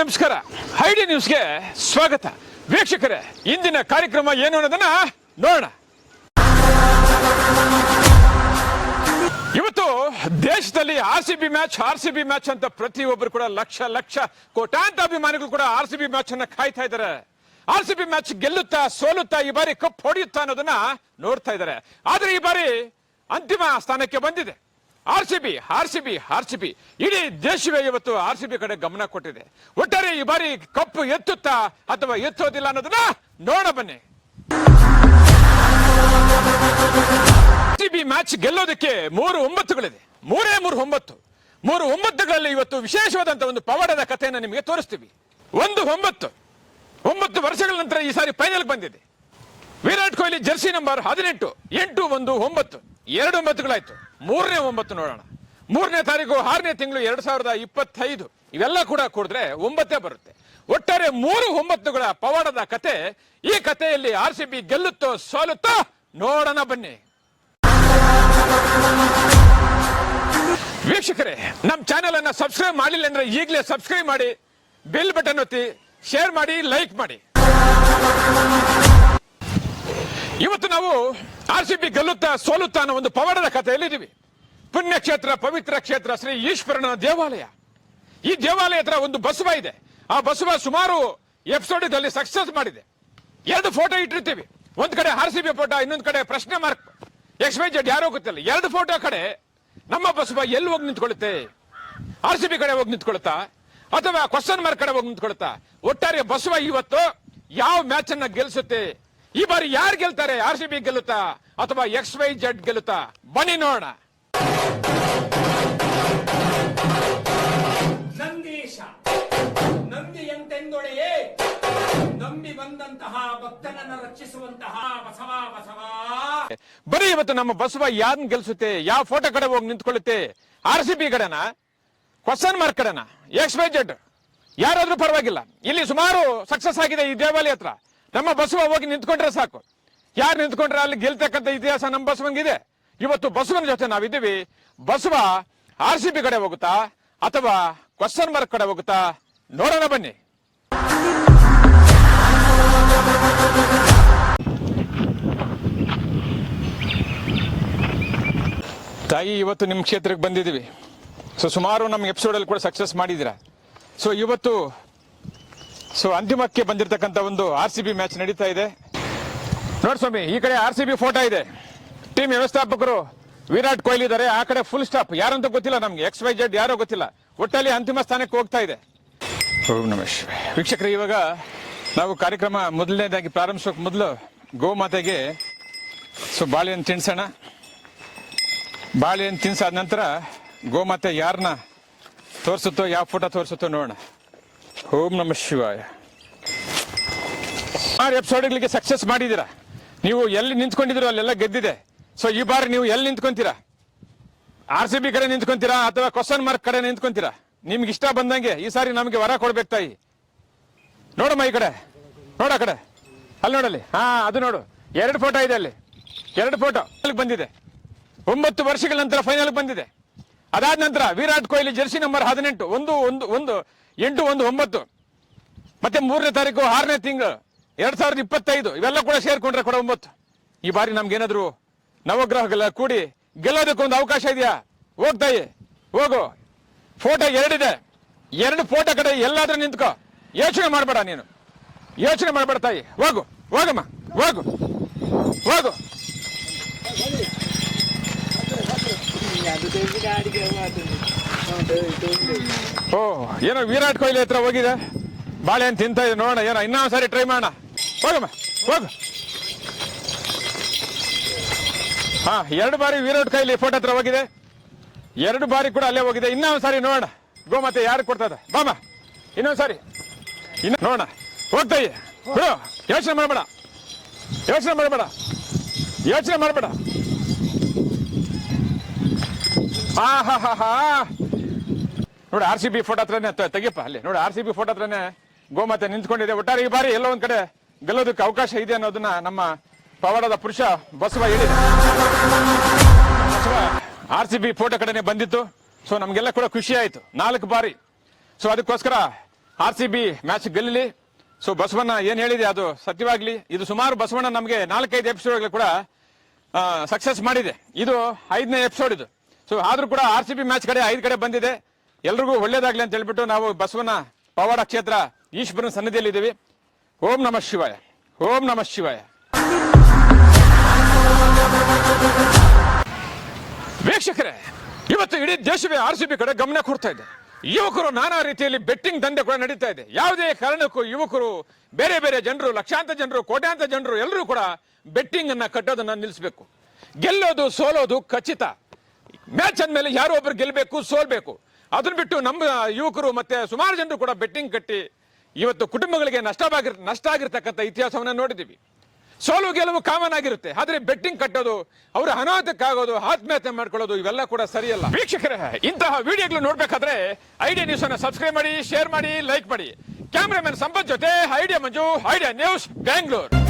ನಮಸ್ಕಾರ. ಐಡಿ ನ್ಯೂಸ್ಗೆ ಸ್ವಾಗತ. ವೀಕ್ಷಕರೇ, ಇಂದಿನ ಕಾರ್ಯಕ್ರಮ ಏನು ಅನ್ನೋದನ್ನ ನೋಡೋಣ. ಇವತ್ತು ದೇಶದಲ್ಲಿ ಆರ್ಸಿಬಿ ಮ್ಯಾಚ್ ಅಂತ ಪ್ರತಿಯೊಬ್ಬರು ಕೂಡ ಲಕ್ಷ ಕೋಟ್ಯಾಂತರ ಅಭಿಮಾನಿಗಳು ಕೂಡ ಆರ್ಸಿಬಿ ಮ್ಯಾಚ್ ಅನ್ನ ಕಾಯ್ತಾ ಇದ್ದಾರೆ. ಆರ್ಸಿಬಿ ಮ್ಯಾಚ್ ಗೆಲ್ಲುತ್ತಾ ಸೋಲುತ್ತಾ ಈ ಬಾರಿ ಕಪ್ ಹೊಡೆಯುತ್ತಾ ಅನ್ನೋದನ್ನ ನೋಡ್ತಾ ಇದ್ದಾರೆ. ಆದ್ರೆ ಈ ಬಾರಿ ಅಂತಿಮ ಸ್ಥಾನಕ್ಕೆ ಬಂದಿದೆ. ಆರ್ಸಿಬಿ ಇಡೀ ದೇಶವೇ ಇವತ್ತು ಆರ್ಸಿಬಿ ಕಡೆ ಗಮನ ಕೊಟ್ಟಿದೆ. ಒಟ್ಟಾರೆ ಈ ಬಾರಿ ಕಪ್ಪು ಎತ್ತುತ್ತಾ ಅಥವಾ ಎತ್ತೋದಿಲ್ಲ ಅನ್ನೋದನ್ನ ನೋಡ ಬನ್ನಿ. RCB match ಗೆಲ್ಲೋದಕ್ಕೆ 3 9ಗಳಿದೆ. 3 9ಗಳಲ್ಲಿ ಇವತ್ತು ವಿಶೇಷವಾದಂತಹ ಒಂದು ಪವಾಡದ ಕಥೆಯನ್ನು ನಿಮಗೆ ತೋರಿಸ್ತೀವಿ. 9 ವರ್ಷಗಳ ನಂತರ ಈ ಸಾರಿ ಫೈನಲ್ ಬಂದಿದೆ. Virat Kohli Jersey number 18 8 1 9 2 9ಗಳಾಯ್ತು. 3ನೇ 9 ನೋಡೋಣ. 3ನೇ ತಾರೀಕು 6ನೇ ತಿಂಗಳು 2025 ಇವೆಲ್ಲ ಕೂಡ ಕೂಡಿದ್ರೆ 9 ಬರುತ್ತೆ. ಒಟ್ಟಾರೆ 3 9ಗಳ ಪವಾಡದ ಕತೆ. ಈ ಕಥೆಯಲ್ಲಿ ಆರ್ಸಿಬಿ ಗೆಲ್ಲುತ್ತೋ ಸೋಲುತ್ತೋ ನೋಡೋಣ ಬನ್ನಿ. ವೀಕ್ಷಕರೇ, ನಮ್ಮ ಚಾನೆಲ್ ಅನ್ನ ಸಬ್ಸ್ಕ್ರೈಬ್ ಮಾಡಿಲ್ಲ ಅಂದ್ರೆ ಈಗಲೇ ಸಬ್ಸ್ಕ್ರೈಬ್ ಮಾಡಿ, ಬೆಲ್ ಬಟನ್ ಒತ್ತಿ, ಶೇರ್ ಮಾಡಿ, ಲೈಕ್ ಮಾಡಿ. ಇವತ್ತು ನಾವು ಆರ್ಸಿಬಿ ಗೆಲ್ಲುತ್ತಾ ಸೋಲುತ್ತಾ ಅನ್ನೋ ಒಂದು ಪವಾಡದ ಕಥೆಯಲ್ಲಿ ಇದ್ದೀವಿ. ಪುಣ್ಯಕ್ಷೇತ್ರ, ಪವಿತ್ರ ಕ್ಷೇತ್ರ, ಶ್ರೀ ಈಶ್ವರನ ದೇವಾಲಯ. ಈ ದೇವಾಲಯ ಹತ್ರ ಒಂದು ಬಸವ ಇದೆ. ಆ ಬಸವ ಸುಮಾರು ಎಪಿಸೋಡ್ ಸಕ್ಸಸ್ ಮಾಡಿದೆ. 2 ಫೋಟೋ ಇಟ್ಟಿರ್ತೀವಿ. ಒಂದ್ ಕಡೆ ಆರ್ಸಿಬಿ ಫೋಟೋ, ಇನ್ನೊಂದ್ ಕಡೆ ಪ್ರಶ್ನೆ ಮಾರ್ಕ್ XYZ ಯಾರೋ ಗೊತ್ತಿಲ್ಲ. 2 ಫೋಟೋ ಕಡೆ ನಮ್ಮ ಬಸವ ಎಲ್ಲಿ ಹೋಗಿ ನಿಂತ್ಕೊಳ್ಳುತ್ತೆ? ಆರ್ಸಿಬಿ ಕಡೆ ಹೋಗಿ ನಿಂತ್ಕೊಳ್ಳುತ್ತಾ ಅಥವಾ ಕ್ವಶನ್ ಮಾರ್ಕ್ ಕಡೆ ಹೋಗಿ ನಿಂತ್ಕೊಳ್ಳುತ್ತಾ? ಒಟ್ಟಾರೆ ಬಸವ ಇವತ್ತು ಯಾವ ಮ್ಯಾಚ್ ಅನ್ನ ಗೆಲ್ಸುತ್ತೆ? ಈ ಬಾರಿ ಯಾರು ಗೆಲ್ತಾರೆ? ಆರ್ಸಿಬಿ ಗೆಲ್ಲುತ್ತಾ ಅಥವಾ XYZ ಗೆಲ್ಲುತ್ತಾ? ಬನ್ನಿ ನೋಡೋಣ. ನಂದೀಶ ನಂದಿಯಂತೆಂದೊಡೆಯೇ ನಂಬಿ ಬಂದಂತಹ ಭಕ್ತನನ್ನು ರಕ್ಷಿಸುವಂತಹ ಬಸವ. ಬರೀ ಇವತ್ತು ನಮ್ಮ ಬಸವ ಯಾರನ್ನ ಗೆಲ್ಸುತ್ತೆ? ಯಾವ ಫೋಟೋ ಕಡೆ ಹೋಗಿ ನಿಂತ್ಕೊಳ್ಳುತ್ತೆ? ಆರ್ಸಿಬಿ ಕಡೆನ, ಕ್ವಶನ್ ಮಾರ್ಕ್ ಕಡೆನ, XYZ ಯಾರಾದ್ರೂ ಪರವಾಗಿಲ್ಲ. ಇಲ್ಲಿ ಸುಮಾರು ಸಕ್ಸಸ್ ಆಗಿದೆ ಈ ದೇವಾಲಯ ಹತ್ರ. ನಮ್ಮ ಬಸವ ಹೋಗಿ ನಿಂತ್ಕೊಂಡ್ರೆ ಸಾಕು. ಯಾರು ನಿಂತ್ಕೊಂಡ್ರೆ ಅಲ್ಲಿ ಗೆಲ್ತಕ್ಕಂಥ ಇತಿಹಾಸ ನಮ್ಮ ಬಸವನಿಗಿದೆ. ಇವತ್ತು ಬಸವನ ಜೊತೆ ನಾವಿದ್ದೀವಿ. ಬಸವ ಆರ್ಸಿಬಿ ಕಡೆ ಹೋಗುತ್ತಾ ಅಥವಾ ಕ್ವಶನ್ ಮಾರ್ಕ್ ಕಡೆ ಹೋಗುತ್ತಾ? ನೋಡೋಣ ಬನ್ನಿ. ತಾಯಿ, ಇವತ್ತು ನಿಮ್ಮ ಕ್ಷೇತ್ರಕ್ಕೆ ಬಂದಿದ್ದೀವಿ. ಸುಮಾರು ನಮ್ಮ ಎಪಿಸೋಡ್ ಅಲ್ಲಿ ಕೂಡ ಸಕ್ಸಸ್ ಮಾಡಿದ್ದೀರಾ. ಇವತ್ತು ಅಂತಿಮಕ್ಕೆ ಬಂದಿರತಕ್ಕಂಥ ಒಂದು ಆರ್ಸಿಬಿ ಮ್ಯಾಚ್ ನಡೀತಾ ಇದೆ. ನೋಡಿ ಸ್ವಾಮಿ, ಈ ಕಡೆ ಆರ್ಸಿಬಿ ಫೋಟೋ ಇದೆ. ಟೀಮ್ ವ್ಯವಸ್ಥಾಪಕರು ವಿರಾಟ್ ಕೊಹ್ಲಿ ಇದ್ದಾರೆ. ಆ ಕಡೆ ಫುಲ್ ಸ್ಟಾಪ್ ಯಾರಂತ ಗೊತ್ತಿಲ್ಲ ನಮ್ಗೆ. XYZ ಯಾರೋ ಗೊತ್ತಿಲ್ಲ. ಒಟ್ಟಲ್ಲಿ ಅಂತಿಮ ಸ್ಥಾನಕ್ಕೆ ಹೋಗ್ತಾ ಇದೆ. ಓಂ ನಮಃ ಶಿವಾಯ. ವೀಕ್ಷಕರೇ, ಇವಾಗ ನಾವು ಕಾರ್ಯಕ್ರಮ ಮೊದಲನೇದಾಗಿ ಪ್ರಾರಂಭಿಸೋಕೆ ಮೊದಲು ಗೋಮಾತೆಗೆ ಬಾಳೆಹಣ್ಣು ತಿನ್ಸೋಣ. ಬಾಳೆಹಣ್ಣು ತಿನ್ಸಾದ ನಂತರ ಗೋಮಾತೆ ಯಾರನ್ನ ತೋರಿಸುತ್ತೋ, ಯಾವ ಫೋಟೋ ತೋರಿಸುತ್ತೋ ನೋಡೋಣ. ಓಂ ನಮಃ ಶಿವಾಯ. 6 ಎಪಿಸೋಡ್ಗಳಿಗೆ ಸಕ್ಸಸ್ ಮಾಡಿದ್ದೀರಾ. ನೀವು ಎಲ್ಲಿ ನಿಂತ್ಕೊಂಡಿದ್ದೀರೋ ಅಲ್ಲೆಲ್ಲ ಗೆದ್ದಿದೆ. ಈ ಬಾರಿ ನೀವು ಎಲ್ಲಿ ನಿಂತ್ಕೊಂತೀರಾ? ಆರ್ಸಿಬಿ ಕಡೆ ನಿಂತ್ಕೊಂತೀರಾ ಅಥವಾ ಕ್ವಶನ್ ಮಾರ್ಕ್ ಕಡೆ ನಿಂತ್ಕೊಂತೀರಾ? ನಿಮ್ಗೆ ಇಷ್ಟ ಬಂದಂಗೆ ಈ ಸಾರಿ ನಮಗೆ ವರ ಕೊಡ್ಬೇಕು ತಾಯಿ. ನೋಡಮ್ಮ, ಈ ಕಡೆ ನೋಡ, ಕಡೆ ಅಲ್ಲಿ ನೋಡಲ್ಲಿ. ಅದು ನೋಡು, 2 ಫೋಟೋ ಇದೆ ಅಲ್ಲಿ. 2 ಫೋಟೋ ಬಂದಿದೆ. 9 ವರ್ಷಗಳ ನಂತರ ಫೈನಲ್ ಬಂದಿದೆ. ಅದಾದ ನಂತರ ವಿರಾಟ್ ಕೊಹ್ಲಿ ಜರ್ಸಿ ನಂಬರ್ 18 1 8 1 9 ಮತ್ತೆ 3ನೇ ತಾರೀಕು 6ನೇ ತಿಂಗಳು 2025 ಇವೆಲ್ಲ ಕೂಡ ಸೇರ್ಕೊಂಡ್ರೆ ಕೂಡ 9. ಈ ಬಾರಿ ನಮ್ಗೇನಾದ್ರು ನವಗ್ರಹಗಳ ಕೂಡಿ ಗೆಲ್ಲೋದಕ್ಕೊಂದು ಅವಕಾಶ ಇದೆಯಾ? ಹೋಗ್ತಾಯಿ, ಹೋಗು. ಫೋಟೋ 2 ಇದೆ. 2 ಫೋಟೋ ಕಡೆ ಎಲ್ಲಾದ್ರೂ ನಿಂತ್ಕೋ. ಯೋಚನೆ ಮಾಡಬೇಡ, ನೀನು ಯೋಚನೆ ಮಾಡಬೇಡ ತಾಯಿ. ಹೋಗಮ್ಮ, ಹೋಗು. ಏನೋ ವಿರಾಟ್ ಕೊಹ್ಲಿ ಹತ್ರ ಹೋಗಿದೆ. ಬಾಳೆಹಣ್ಣು ತಿಂತ ಇದೆ. ನೋಡೋಣ, ಏನೋ ಇನ್ನೊಂದ್ಸಾರಿ ಟ್ರೈ ಮಾಡೋಣ. ಹೋಗಮ್ಮ, ಹೋಗು. 2 ಬಾರಿ ವಿರಾಟ್ ಕೊಹ್ಲಿ ಫೋಟೋ ಹತ್ರ ಹೋಗಿದೆ. 2 ಬಾರಿ ಕೂಡ ಅಲ್ಲೇ ಹೋಗಿದೆ. ಇನ್ನೊಂದ್ಸಾರಿ ನೋಡೋಣ ಗೋಮಾತೆ ಯಾರು ಕೊಡ್ತದ. ಬಾಮ, ಇನ್ನೊಂದ್ಸಾರಿ ನೋಡೋಣ. ಹೋಗ್ತಾಯಿ, ಬಿಡು. ಯೋಚನೆ ಮಾಡಬೇಡ. ನೋಡಿ, ಆರ್ಸಿಬಿ ಫೋಟೋ ಹತ್ರನೇ ತೆಗಿಯಪ್ಪ. ಅಲ್ಲಿ ನೋಡಿ, ಆರ್ಸಿಬಿ ಫೋಟೋ ಹತ್ರನೇ ಗೋಮಾತೆ ನಿಂತ್ಕೊಂಡಿದೆ. ಒಟ್ಟಾರೆ ಈ ಬಾರಿ ಎಲ್ಲೋ ಒಂದ್ ಕಡೆ ಗೆಲ್ಲೋದಕ್ಕೆ ಅವಕಾಶ ಇದೆ ಅನ್ನೋದನ್ನ ನಮ್ಮ ಪವಾಡದ ಪುರುಷ ಬಸವ ಹೇಳಿದೆ. ಆರ್ಸಿಬಿ ಫೋಟೋ ಕಡೆನೆ ಬಂದಿತ್ತು. ನಮ್ಗೆಲ್ಲ ಕೂಡ ಖುಷಿ ಆಯ್ತು. 4 ಬಾರಿ. ಅದಕ್ಕೋಸ್ಕರ RCB ಮ್ಯಾಚ್ ಗೆಲ್ಲಲಿ. ಸೊ ಬಸವಣ್ಣ ಏನ್ ಹೇಳಿದೆ ಅದು ಸತ್ಯವಾಗ್ಲಿ. ಇದು ಸುಮಾರು ಬಸವಣ್ಣ ನಮಗೆ 4-5 ಎಪಿಸೋಡ್ ಕೂಡ ಸಕ್ಸಸ್ ಮಾಡಿದೆ. ಇದು 5ನೇ ಎಪಿಸೋಡ್ ಇದು. ಸೊ ಆದ್ರೂ ಕೂಡ RCB ಮ್ಯಾಚ್ ಕಡೆ 5 ಕಡೆ ಬಂದಿದೆ. ಎಲ್ರಿಗೂ ಒಳ್ಳೇದಾಗ್ಲಿ ಅಂತ ಹೇಳ್ಬಿಟ್ಟು ನಾವು ಬಸವಣ್ಣ ಪವಾಡ ಕ್ಷೇತ್ರ ಈಶ್ವರನ ಸನ್ನಿಧಿಯಲ್ಲಿ ಇದ್ದೀವಿ. ಓಂ ನಮಃ ಶಿವಾಯ, ಓಂ ನಮಃ ಶಿವಾಯ. ವೀಕ್ಷಕರೇ, ಇವತ್ತು ಇಡೀ ದೇಶವೇ RCB ಕಡೆ ಗಮನ ಕೊಡ್ತಾ ಇದೆ. ಯುವಕರು ನಾನಾ ರೀತಿಯಲ್ಲಿ ಬೆಟ್ಟಿಂಗ್ ದಂಧೆ ಕೂಡ ನಡೀತಾ ಇದೆ. ಯಾವುದೇ ಕಾರಣಕ್ಕೂ ಯುವಕರು, ಬೇರೆ ಬೇರೆ ಜನರು, ಲಕ್ಷಾಂತರ ಜನರು, ಕೋಟ್ಯಾಂತರ ಜನರು ಎಲ್ಲರೂ ಕೂಡ ಬೆಟ್ಟಿಂಗ್ ಅನ್ನ ಕಟ್ಟೋದನ್ನ ನಿಲ್ಲಿಸಬೇಕು. ಗೆಲ್ಲೋದು ಸೋಲೋದು ಖಚಿತ. ಮ್ಯಾಚ್ ಅಂದ್ಮೇಲೆ ಯಾರೋ ಒಬ್ರು ಗೆಲ್ಲಬೇಕು, ಸೋಲ್ಬೇಕು. ಅದನ್ನ ಬಿಟ್ಟು ನಮ್ಮ ಯುವಕರು ಮತ್ತೆ ಸುಮಾರು ಜನರು ಕೂಡ ಬೆಟ್ಟಿಂಗ್ ಕಟ್ಟಿ ಇವತ್ತು ಕುಟುಂಬಗಳಿಗೆ ನಷ್ಟ ಆಗಿರ್ತಕ್ಕಂಥ ಇತಿಹಾಸವನ್ನ ನೋಡಿದ್ದೀವಿ. ಸೋಲು ಗೆಲುವು ಕಾಮನ್ ಆಗಿರುತ್ತೆ, ಆದ್ರೆ ಬೆಟ್ಟಿಂಗ್ ಕಟ್ಟೋದು, ಅವರ ಅನಾಹುತಕ್ಕಾಗೋದು, ಆತ್ಮಹತ್ಯೆ ಮಾಡ್ಕೊಳ್ಳೋದು ಇವೆಲ್ಲ ಕೂಡ ಸರಿಯಲ್ಲ. ವೀಕ್ಷಕರೇ, ಇಂತಹ ವಿಡಿಯೋಗಳು ನೋಡ್ಬೇಕಾದ್ರೆ ಐಡಿಯಾ ನ್ಯೂಸ್ ಅನ್ನ ಸಬ್ಸ್ಕ್ರೈಬ್ ಮಾಡಿ, ಶೇರ್ ಮಾಡಿ, ಲೈಕ್ ಮಾಡಿ. ಕ್ಯಾಮರಾಮನ್ ಸಂಪತ್ ಜೊತೆ ಐಡಿಯಾ ಮಂಜು, ಐಡಿಯಾ ನ್ಯೂಸ್, ಬೆಂಗಳೂರು.